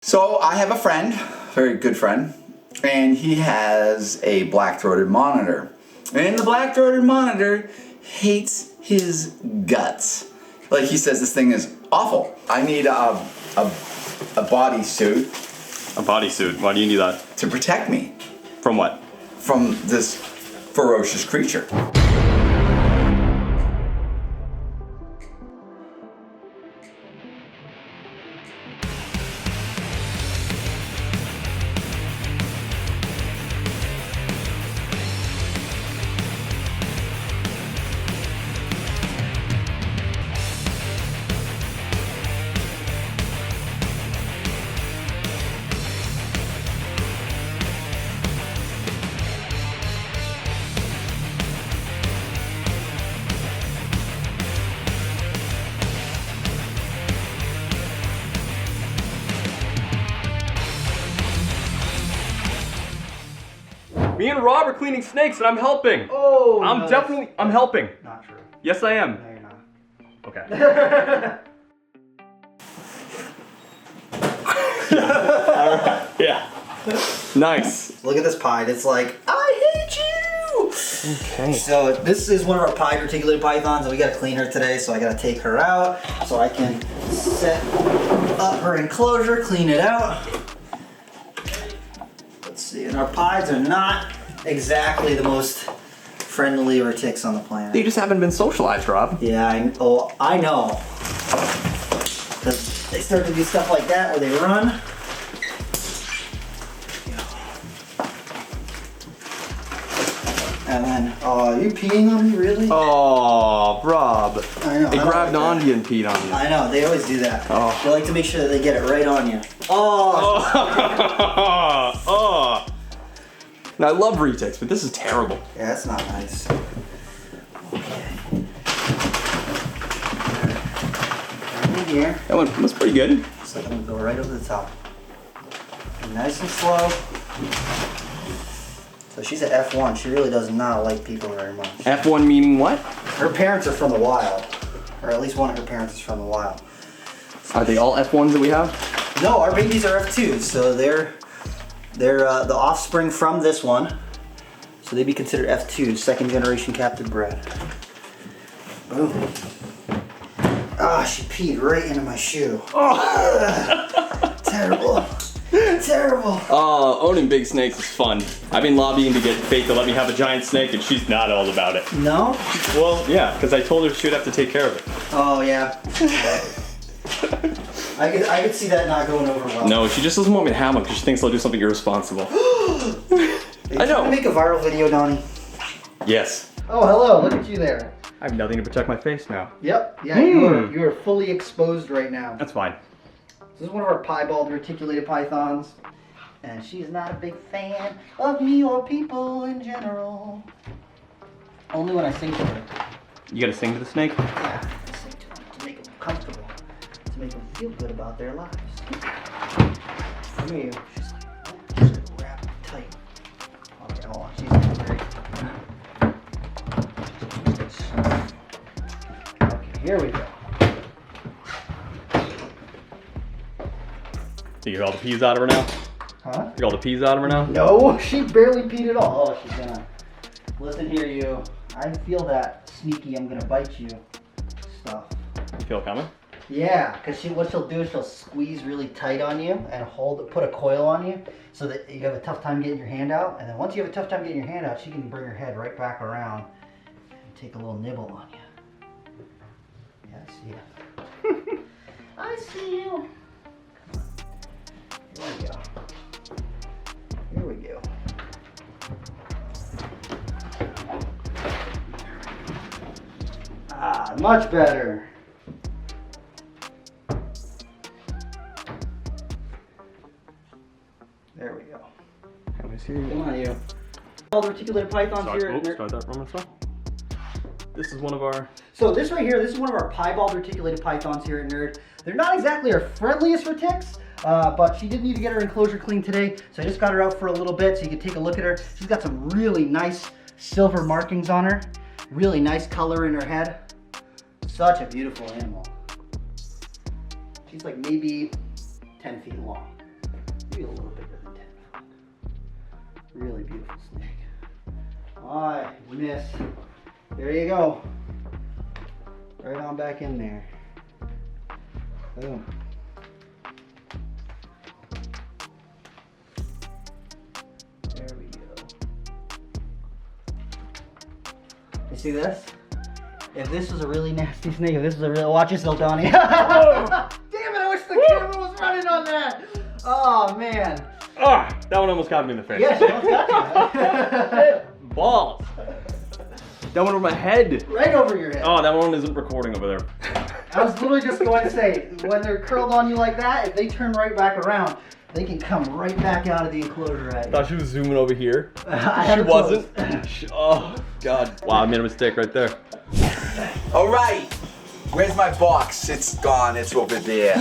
So I have a friend, very good friend, and he has a black-throated monitor. And the black-throated monitor hates his guts. Like, he says this thing is awful. I need a bodysuit. A bodysuit? Why do you need that? To protect me. From what? From this ferocious creature. Me and Rob are cleaning snakes and I'm helping. Oh, I'm helping. Not true. Yes, I am. No, you're not. Okay. Alright, yeah. Nice. Look at this pied. It's like, I hate you! Okay. So this is one of our pied reticulated pythons and we gotta clean her today, so I gotta take her out so I can set up her enclosure, clean it out. Let's see, and our pieds are not exactly the most friendly retics on the planet. You just haven't been socialized, Rob. Yeah, I know. Because they start to do stuff like that where they run. And then, oh, are you peeing on me, really? Oh, Rob. I know. They grabbed onto you and peed on you. I know, they always do that. Oh. They like to make sure that they get it right on you. Oh! Oh. Now, I love retics, but this is terrible. Yeah, that's not nice. Okay. Right in here. That one was pretty good. So I'm gonna go right over the top. Nice and slow. So she's an F1. She really does not like people very much. F1 meaning what? Her parents are from the wild. Or at least one of her parents is from the wild. Are they all F1s that we have? No, our babies are F2s. So they're the offspring from this one. So they'd be considered F2s, second generation captive bred. Boom. Ah, she peed right into my shoe. Oh. Terrible. Terrible. Owning big snakes is fun. I've been lobbying to get Faith to let me have a giant snake and she's not all about it. No? Well, yeah, because I told her she would have to take care of it. Oh, yeah. I could see that not going over well. No, she just doesn't want me to have one because she thinks I'll do something irresponsible. I know. Make a viral video, Donnie. Yes. Oh, hello. Look at you there. I have nothing to protect my face now. Yep. Yeah, you are fully exposed right now. That's fine. This is one of our piebald reticulated pythons. And she's not a big fan of me or people in general. Only when I sing to her. You gotta sing to the snake? Yeah, I sing to them to make them comfortable. To make them feel good about their lives. Come here. She's like, oh, she's like wrapped tight. Okay, hold on. She's great. Okay, here we go. You get all the peas out of her now? Huh? You get all the peas out of her now? No, she barely peed at all. Oh, she's gonna. Listen here, you. I feel that sneaky I'm gonna bite you stuff. You feel it coming? Yeah, because what she'll do is she'll squeeze really tight on you and put a coil on you so that you have a tough time getting your hand out. And then once you have a tough time getting your hand out, she can bring her head right back around and take a little nibble on you. Yeah, I see you. I see you. Here we go. Here we go. Ah, much better. There we go. Let me see. Come on, you. All the reticulated pythons here. Start that from myself. This is one of our... So this right here, this is one of our piebald reticulated pythons here at Nerd. They're not exactly our friendliest retics, but she did need to get her enclosure cleaned today, so I just got her out for a little bit so you can take a look at her. She's got some really nice silver markings on her, really nice color in her head. Such a beautiful animal. She's like maybe 10 feet long. Miss. There you go. Right on back in there. Boom. There we go. You see this? If this was a really nasty snake, if this was a real, watch yourself, Donnie. Damn it! I wish the camera was running on that. Oh man. Ah, that one almost got me in the face. Yes, almost got you. Balls. That one over my head. Right over your head. Oh, that one isn't recording over there. I was literally just going to say, when they're curled on you like that, if they turn right back around, they can come right back out of the enclosure at you. Thought she was zooming over here. She wasn't. Oh, God. Wow, I made a mistake right there. All right. Where's my box? It's gone. It's over there.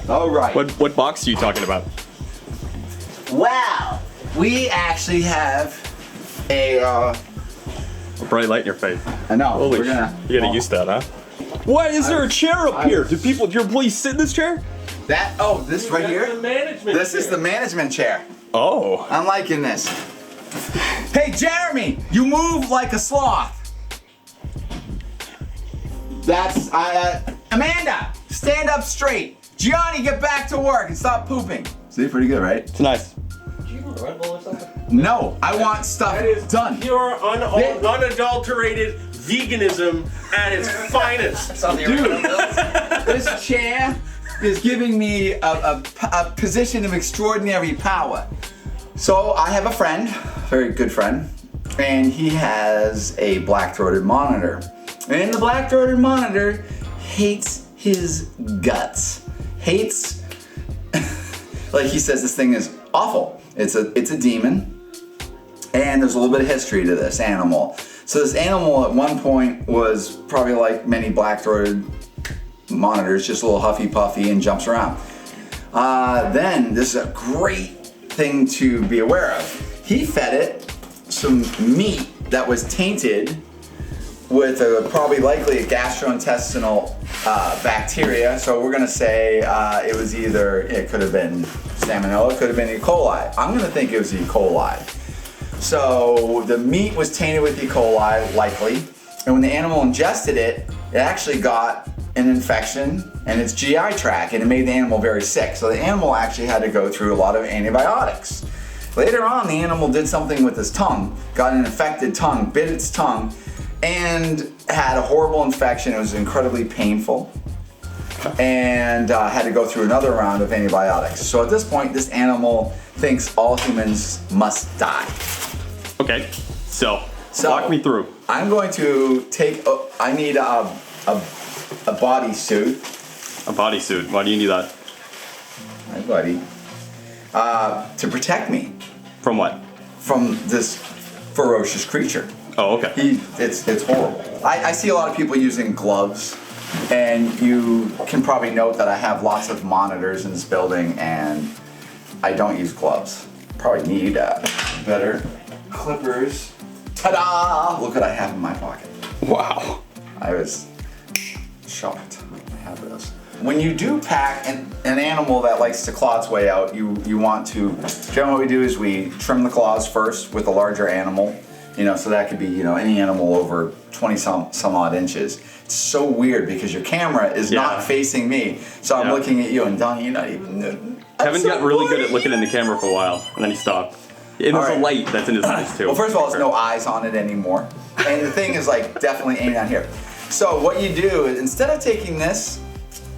All right. What box are you talking about? Wow. We actually have a Bright light in your face. I know. Holy we're gonna. You gotta use that, huh? Why is there a chair up here? Do your employees sit in this chair? That this right here. This is the management chair. Oh. I'm liking this. Hey Jeremy, you move like a sloth. That's Amanda, stand up straight. Gianni, get back to work and stop pooping. See, pretty good, right? It's nice. Do you want a Red Bull or something? No, I want stuff That is done. pure, unadulterated veganism at its finest. Dude, this chair is giving me a position of extraordinary power. So I have a friend, very good friend, and he has a black-throated monitor. And the black-throated monitor hates his guts. Hates, like he says this thing is awful. It's a demon. And there's a little bit of history to this animal. So this animal at one point was probably like many black-throated monitors, just a little huffy puffy and jumps around. Then this is a great thing to be aware of. He fed it some meat that was tainted with probably likely a gastrointestinal bacteria. So we're gonna say it was it could have been salmonella, it could have been E. coli. I'm gonna think it was E. coli. So the meat was tainted with E. coli, likely, and when the animal ingested it, it actually got an infection in its GI tract, and it made the animal very sick. So the animal actually had to go through a lot of antibiotics. Later on, the animal did something with his tongue, got an infected tongue, bit its tongue, and had a horrible infection. It was incredibly painful, and had to go through another round of antibiotics. So at this point, this animal thinks all humans must die. Okay, so walk me through. I'm going to take, I need a bodysuit. A bodysuit. Why do you need that? My buddy. To protect me. From what? From this ferocious creature. Oh, okay. It's horrible. I see a lot of people using gloves, and you can probably note that I have lots of monitors in this building, and I don't use gloves. Probably need better clippers. Ta-da! Look what I have in my pocket. Wow. I was shocked. I have those. When you do pack an animal that likes to claw its way out, you want to, generally what we do is we trim the claws first with a larger animal, so that could be, any animal over 20 some odd inches. It's so weird because your camera is not facing me, so I'm looking at you, and Donnie, you're not even. Kevin got really good at looking in the camera for a while, and then he stopped. And there's a light that's in his eyes too. Well, first of all, there's no eyes on it anymore, and the thing is definitely aimed down here. So what you do is, instead of taking this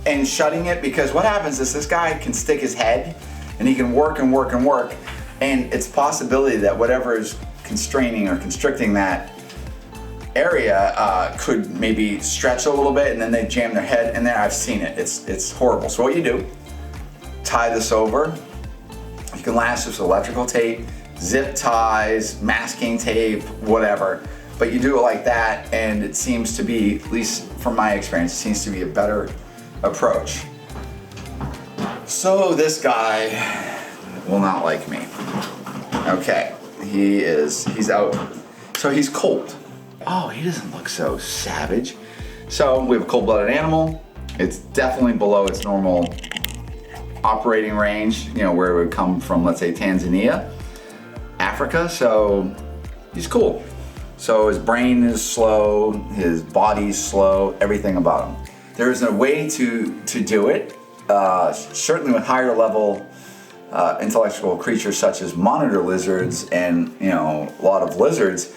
and shutting it, because what happens is this guy can stick his head and he can work and work and work, and it's a possibility that whatever is constraining or constricting that area could maybe stretch a little bit, and then they jam their head in there. I've seen it. It's horrible. So what you do, tie this over. You can lash this with electrical tape, zip ties, masking tape, whatever. But you do it like that, and it seems to be, at least from my experience, it seems to be a better approach. So this guy will not like me. Okay, he's out. So he's cold. Oh, he doesn't look so savage. So we have a cold-blooded animal. It's definitely below its normal operating range, where it would come from, let's say Tanzania, Africa. So he's cool. So his brain is slow, his body's slow, everything about him. There is a way to do it, certainly with higher level intellectual creatures such as monitor lizards and a lot of lizards.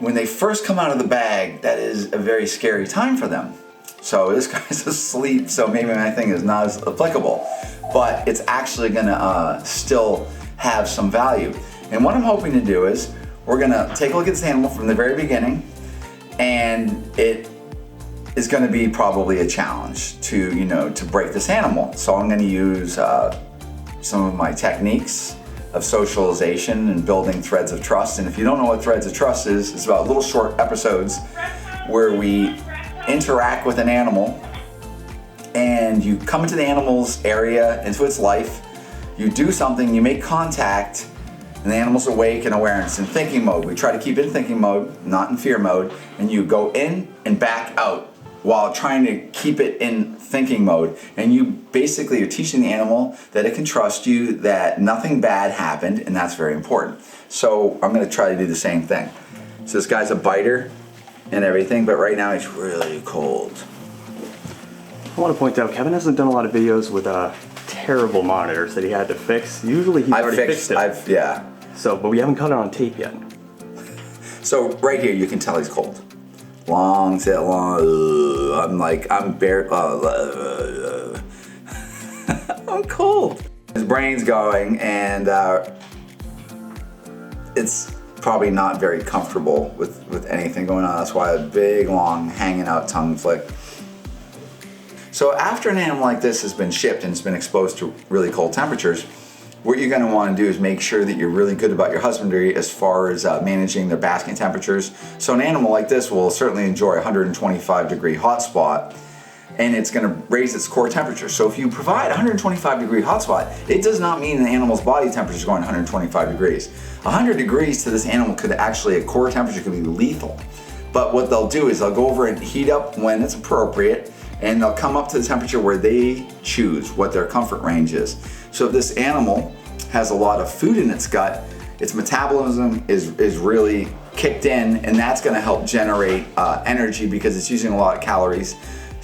When they first come out of the bag, that is a very scary time for them. So this guy's asleep, so maybe my thing is not as applicable, but it's actually gonna still have some value. And what I'm hoping to do is we're gonna take a look at this animal from the very beginning, and it is gonna be probably a challenge to break this animal. So I'm gonna use some of my techniques of socialization and building threads of trust. And if you don't know what threads of trust is, it's about little short episodes where we interact with an animal, and you come into the animal's area, into its life, you do something, you make contact, and the animal's awake and aware, and it's in thinking mode. We try to keep it in thinking mode, not in fear mode, and you go in and back out while trying to keep it in thinking mode. And you're teaching the animal that it can trust you, that nothing bad happened, and that's very important. So I'm gonna try to do the same thing. So this guy's a biter and everything, but right now he's really cold. I want to point out, Kevin hasn't done a lot of videos with terrible monitors that he had to fix. Usually he's already fixed it. Yeah. So, but we haven't cut it on tape yet. So right here, you can tell he's cold. Long, I'm bare. I'm cold. His brain's going, and it's probably not very comfortable with anything going on. That's why a big, long, hanging out tongue flick. So after an animal like this has been shipped and it's been exposed to really cold temperatures, what you're going to want to do is make sure that you're really good about your husbandry as far as managing their basking temperatures. So an animal like this will certainly enjoy a 125-degree hot spot, and it's going to raise its core temperature. So if you provide a 125-degree hot spot, it does not mean the animal's body temperature is going 125 degrees. 100 degrees to this animal could actually, a core temperature could be lethal. But what they'll do is they'll go over and heat up when it's appropriate, and they'll come up to the temperature where they choose what their comfort range is. So if this animal has a lot of food in its gut, its metabolism is really kicked in, and that's going to help generate energy because it's using a lot of calories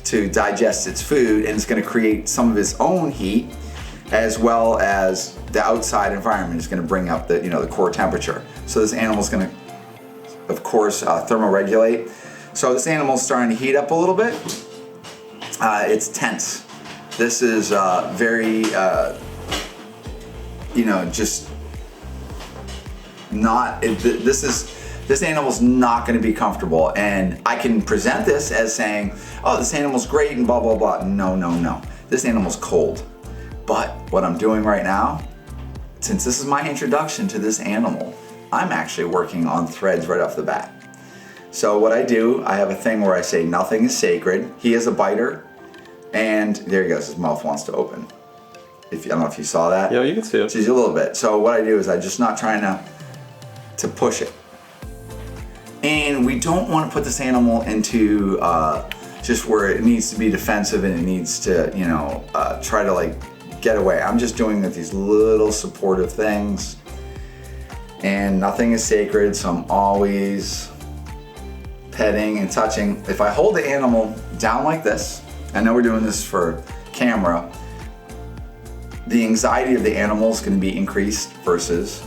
to digest its food, and it's going to create some of its own heat, as well as the outside environment is going to bring up the core temperature. So this animal is going to, of course, thermoregulate. So this animal's starting to heat up a little bit. It's tense. This is very, just not. This animal's not going to be comfortable, and I can present this as saying, "Oh, this animal's great," and blah blah blah. No. This animal's cold. But what I'm doing right now, since this is my introduction to this animal, I'm actually working on threads right off the bat. So what I do, I have a thing where I say nothing is sacred. He is a biter, and there he goes. His mouth wants to open. I don't know if you saw that. Yeah, you can see it. Just a little bit. So what I do is I'm just not trying to push it. And we don't want to put this animal into just where it needs to be defensive and it needs to, try to get away. I'm just doing these little supportive things. And nothing is sacred, so I'm always petting and touching. If I hold the animal down like this, I know we're doing this for camera, the anxiety of the animal is going to be increased versus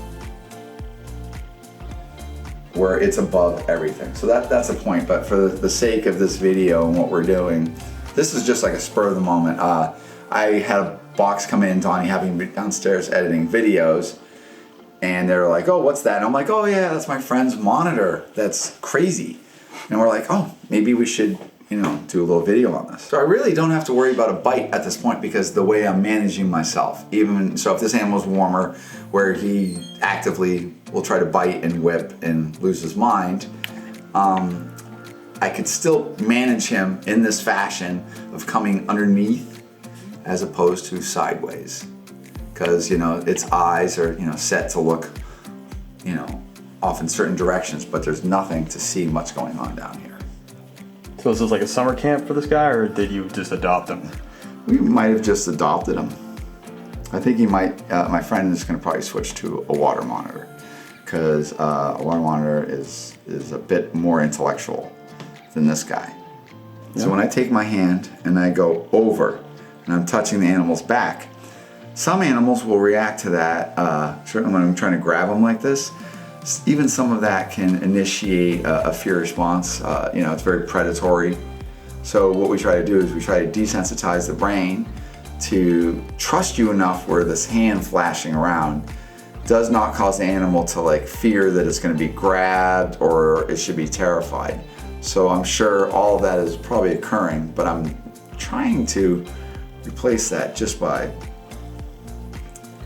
where it's above everything. So that's a point, but for the sake of this video and what we're doing, this is just like a spur of the moment. I had a box come in, Donny having been downstairs editing videos, and they're like, "Oh, what's that?" And I'm like, "Oh yeah, that's my friend's monitor. That's crazy." And we're like, "Oh, maybe we should, do a little video on this." So I really don't have to worry about a bite at this point because the way I'm managing myself. Even so, if this animal's warmer, where he actively will try to bite and whip and lose his mind, I could still manage him in this fashion of coming underneath as opposed to sideways. Because, its eyes are, set to look, off in certain directions, but there's nothing to see much going on down here. So is this like a summer camp for this guy, or did you just adopt him? We might have just adopted him. I think he might, my friend is going to probably switch to a water monitor. because a water monitor is a bit more intellectual than this guy. Yeah. So when I take my hand and I go over and I'm touching the animal's back, some animals will react to that, certainly when I'm trying to grab them like this. Even some of that can initiate a fear response. It's very predatory. So what we try to do is we try to desensitize the brain to trust you enough where this hand flashing around does not cause the animal to like fear that it's going to be grabbed or it should be terrified. So I'm sure all of that is probably occurring, but I'm trying to replace that just by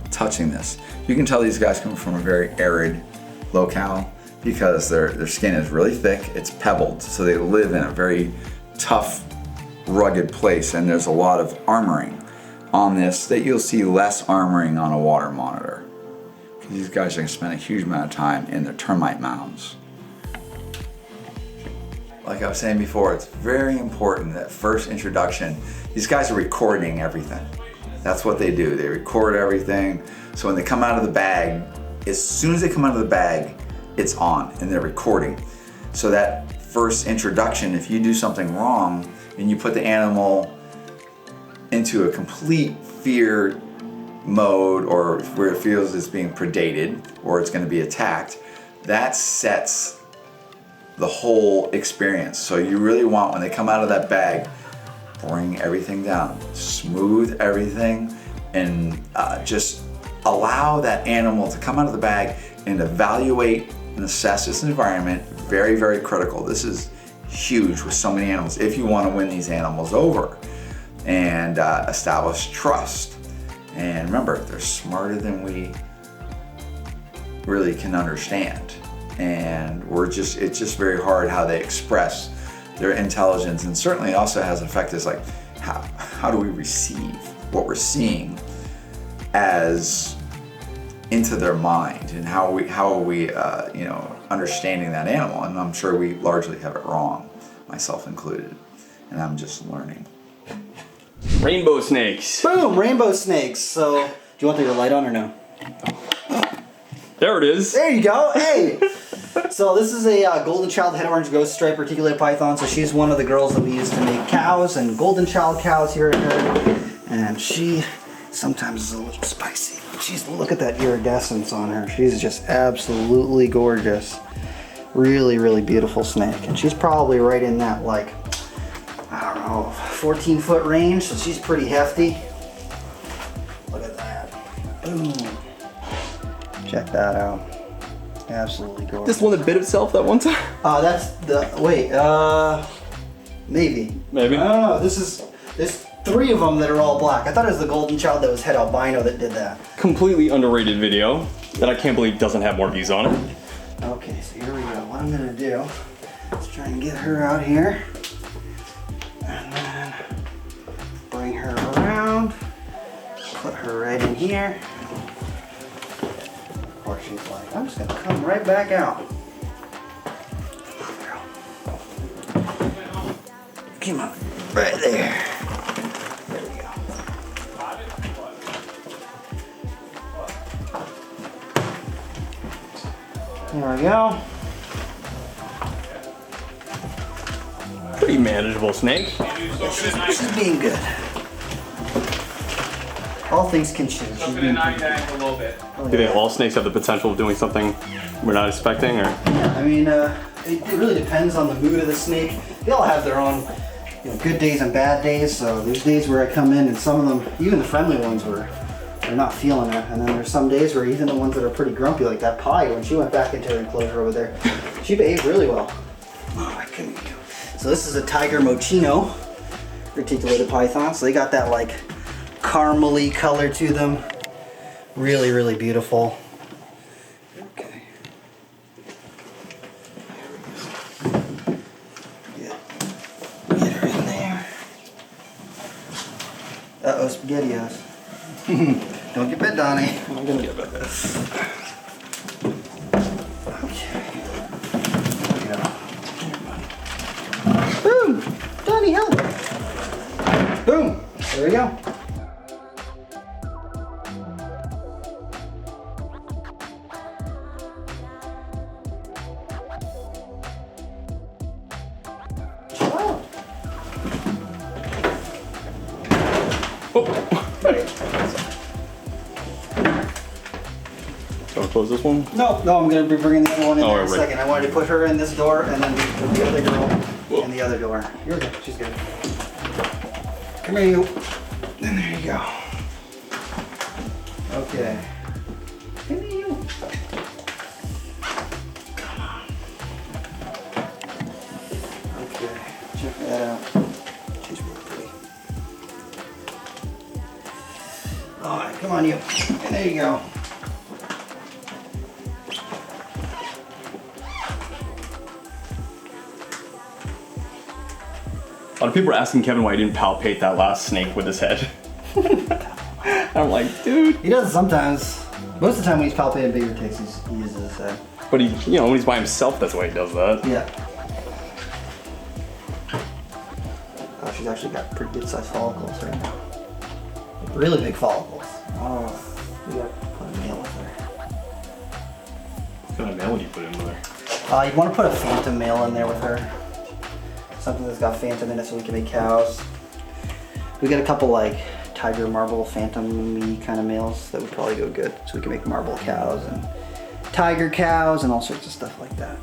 touching this. You can tell these guys come from a very arid locale because their skin is really thick, it's pebbled, so they live in a very tough, rugged place, and there's a lot of armoring on this that you'll see less armoring on a water monitor. These guys are going to spend a huge amount of time in their termite mounds. Like I was saying before, it's very important that first introduction, these guys are recording everything. That's what they do. They record everything. So when they come out of the bag, as soon as they come out of the bag, it's on and they're recording. So that first introduction, if you do something wrong and you put the animal into a complete fear mode or where it feels it's being predated or it's going to be attacked, that sets the whole experience. So you really want, when they come out of that bag, bring everything down, smooth everything, and just allow that animal to come out of the bag and evaluate and assess its environment. Very, very critical. This is huge with so many animals if you want to win these animals over and establish trust. And remember, they're smarter than we really can understand. And it's just very hard how they express their intelligence, and certainly it also has an effect as like how do we receive what we're seeing as into their mind, and how are we understanding that animal. And I'm sure we largely have it wrong, myself included, and I'm just learning. Rainbow snakes. Boom, rainbow snakes. So, do you want your light on or no? There it is. There you go. Hey. So this is a golden child head orange ghost stripe reticulated python. So she's one of the girls that we use to make cows and golden child cows here at her. And she sometimes is a little spicy. Look at that iridescence on her. She's just absolutely gorgeous. Really, really beautiful snake. And she's probably right in that, like, I don't know, 14-foot range. So she's pretty hefty. Look at that. Boom. Check that out. Absolutely gorgeous. This one that bit itself that one time? That's the, wait, maybe. Maybe? I don't know, there's 3 of them that are all black. I thought it was the golden child that was head albino that did that. Completely underrated video that I can't believe doesn't have more views on it. Okay, so here we go. What I'm gonna do, let's try and get her out here. And then bring her around, put her right in here. Or she's like, I'm just gonna come right back out. Come on, right there. There we go. There we go. Pretty manageable snake. She's being good. All things considered, she's being pretty good. Do you think all snakes have the potential of doing something we're not expecting, or? Yeah, I mean, it really depends on the mood of the snake. They all have their own, good days and bad days. So there's days where I come in and some of them, even the friendly ones, they're not feeling it. And then there's some days where even the ones that are pretty grumpy, like that pie, when she went back into her enclosure over there, she behaved really well. Oh, I couldn't. So this is a tiger mochino reticulated python. So they got that like caramely color to them. Really, really beautiful. Okay. Get her in there. Uh-oh, SpaghettiOs. Don't get bit, Donnie. I'm gonna get bit. Okay. There we go. Boom! Donnie, help! Boom! There we go. So I'll close this one? No, I'm going to be bringing the other one in there in a right. second. I wanted to put her in this door and then put the other girl in the other door. You're good. She's good. Come here, you. And there you go. Okay. Come here, you. Come on. Okay. Check that out. She's really pretty. All right, come on, you. And there you go. A lot of people are asking Kevin why he didn't palpate that last snake with his head. I'm like, dude. He does it sometimes. Most of the time when he's palpating bigger ticks, he uses his head. But he, you know, when he's by himself, that's why he does that. Yeah. Oh, she's actually got pretty good sized follicles right now. Really big follicles. Oh, we gotta put a male with her. What kind of male do you put in there? You want to put a phantom male in there with her. Something that's got phantom in it so we can make cows. We got a couple like tiger marble phantom-y kind of males that would probably go good. So we can make marble cows and tiger cows and all sorts of stuff like that.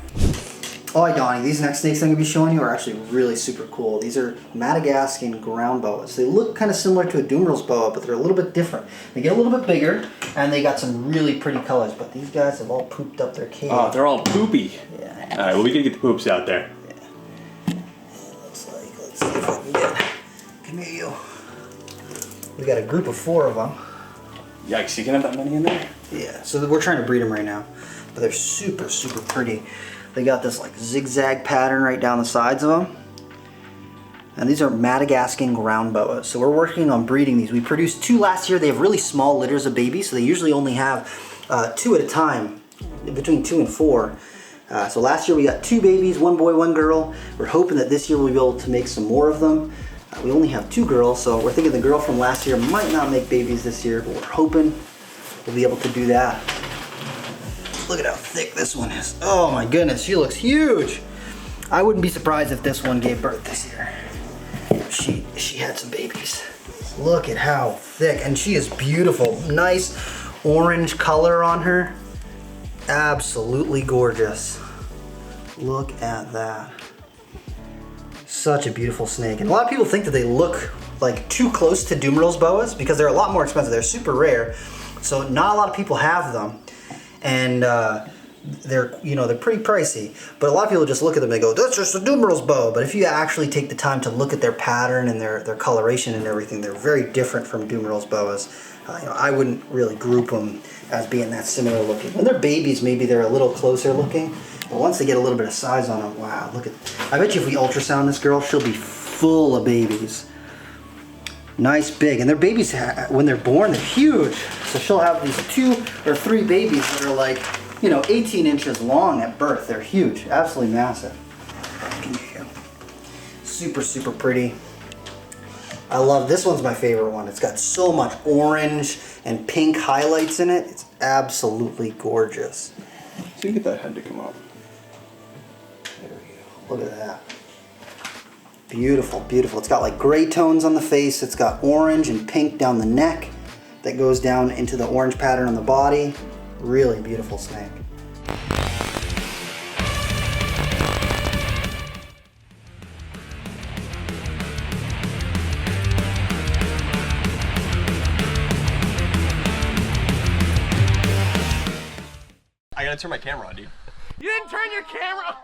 Oh, hi Donnie, these next snakes I'm going to be showing you are actually really super cool. These are Madagascan ground boas. They look kind of similar to a Dumeral's boa, but they're a little bit different. They get a little bit bigger and they got some really pretty colors, but these guys have all pooped up their cage. Oh, they're all poopy. Yeah. All right, well, we gotta get the poops out there. Looks like, let's see if I can get, come here you. We got a group of 4 of them. Yikes, you can have that many in there? Yeah, so we're trying to breed them right now, but they're super, super pretty. They got this like zigzag pattern right down the sides of them. And these are Madagascan ground boas. So we're working on breeding these. We produced 2 last year. They have really small litters of babies, so they usually only have 2 at a time, between 2 and 4. So last year we got 2 babies, 1 boy, 1 girl. We're hoping that this year we'll be able to make some more of them. We only have 2 girls, so we're thinking the girl from last year might not make babies this year, but we're hoping we'll be able to do that. Look at how thick this one is. Oh my goodness, she looks huge. I wouldn't be surprised if this one gave birth this year. She had some babies. Look at how thick, and she is beautiful. Nice orange color on her. Absolutely gorgeous. Look at that. Such a beautiful snake. And a lot of people think that they look like too close to Dumeral's boas because they're a lot more expensive. They're super rare, so not a lot of people have them. And they're, you know, they're pretty pricey. But a lot of people just look at them and they go, that's just a Dumeral's boa. But if you actually take the time to look at their pattern and their coloration and everything, they're very different from Dumeral's boas. You know, I wouldn't really group them as being that similar looking. When they're babies, maybe they're a little closer looking. But once they get a little bit of size on them, wow, look at, I bet you if we ultrasound this girl, she'll be full of babies. Nice big, and their babies, when they're born, they're huge. So she'll have these 2 or 3 babies that are like, you know, 18 inches long at birth. They're huge, absolutely massive. Super, super pretty. I love, this one's my favorite one. It's got so much orange and pink highlights in it. It's absolutely gorgeous. So you get that head to come up. There we go, look at that. Beautiful, beautiful. It's got like gray tones on the face. It's got orange and pink down the neck that goes down into the orange pattern on the body. Really beautiful snake. I gotta turn my camera on, dude. You didn't turn your camera.